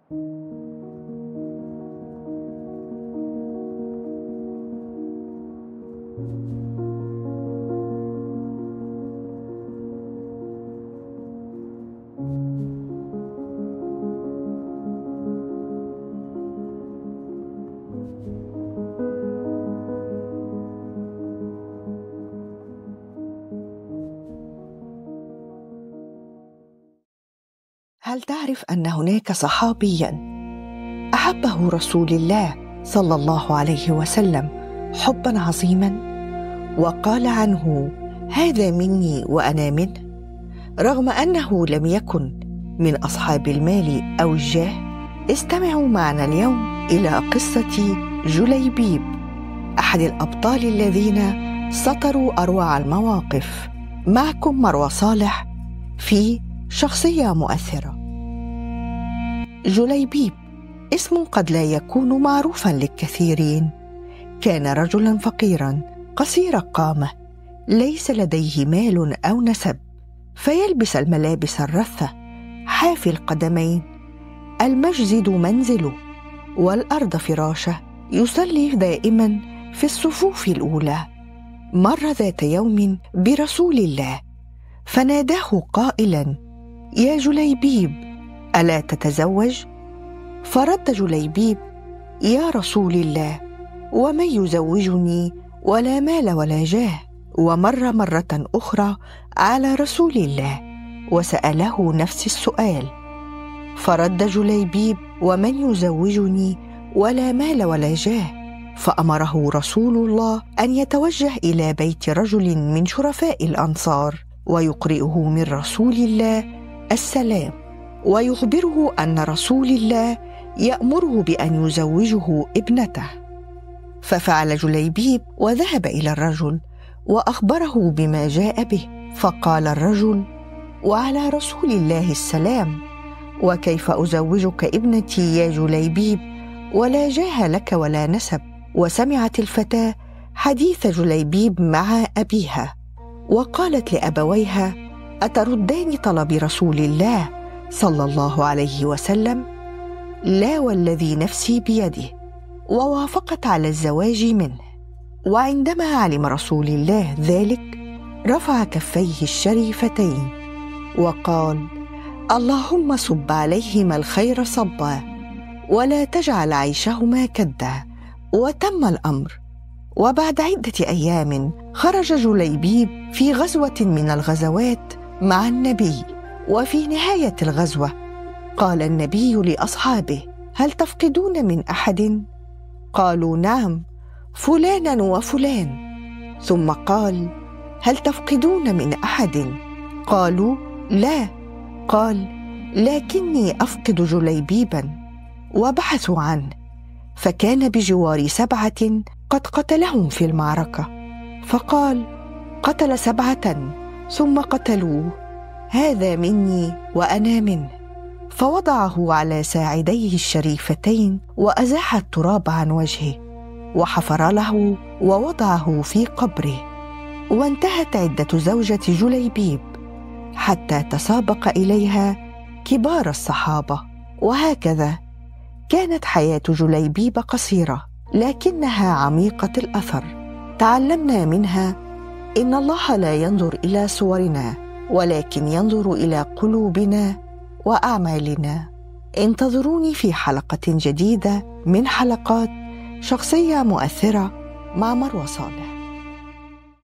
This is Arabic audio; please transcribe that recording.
هل تعرف أن هناك صحابياً أحبه رسول الله صلى الله عليه وسلم حباً عظيماً، وقال عنه: هذا مني وأنا منه، رغم أنه لم يكن من أصحاب المال أو الجاه؟ استمعوا معنا اليوم إلى قصة جليبيب، أحد الأبطال الذين سطروا أروع المواقف. معكم مروى صالح في شخصية مؤثرة. جليبيب اسم قد لا يكون معروفاً للكثيرين. كان رجلاً فقيراً قصير القامة، ليس لديه مال أو نسب، فيلبس الملابس الرثة، حافي القدمين، المسجد منزله والأرض فراشه، يصلي دائماً في الصفوف الأولى. مر ذات يوم برسول الله فناداه قائلاً: يا جليبيب، ألا تتزوج؟ فرد جليبيب: يا رسول الله، ومن يزوجني ولا مال ولا جاه؟ ومر مرة أخرى على رسول الله وسأله نفس السؤال، فرد جليبيب: ومن يزوجني ولا مال ولا جاه؟ فأمره رسول الله أن يتوجه إلى بيت رجل من شرفاء الأنصار ويقرئه من رسول الله السلام، ويخبره أن رسول الله يأمره بأن يزوجه ابنته. ففعل جليبيب وذهب إلى الرجل وأخبره بما جاء به. فقال الرجل: وعلى رسول الله السلام، وكيف أزوجك ابنتي يا جليبيب ولا جاه لك ولا نسب؟ وسمعت الفتاة حديث جليبيب مع أبيها، وقالت لأبويها: أتردان طلب رسول الله صلى الله عليه وسلم؟ لا والذي نفسي بيده. ووافقت على الزواج منه. وعندما علم رسول الله ذلك رفع كفيه الشريفتين وقال: اللهم صب عليهما الخير صبا ولا تجعل عيشهما كدا. وتم الأمر. وبعد عدة أيام خرج جليبيب في غزوة من الغزوات مع النبي. وفي نهاية الغزوة قال النبي لأصحابه: هل تفقدون من أحد؟ قالوا: نعم، فلانا وفلان. ثم قال: هل تفقدون من أحد؟ قالوا: لا. قال: لكني أفقد جليبيبا. وبحثوا عنه، فكان بجوار 7 قد قتلهم في المعركة. فقال: قتل 7 ثم قتلوه، هذا مني وأنا منه. فوضعه على ساعديه الشريفتين وأزاح التراب عن وجهه، وحفر له ووضعه في قبره. وانتهت عدة زوجة جليبيب حتى تسابق إليها كبار الصحابة. وهكذا كانت حياة جليبيب قصيرة لكنها عميقة الأثر. تعلمنا منها إن الله لا ينظر إلى صورنا ولكن ينظر إلى قلوبنا وأعمالنا. انتظروني في حلقة جديدة من حلقات شخصية مؤثرة مع مروى صالح.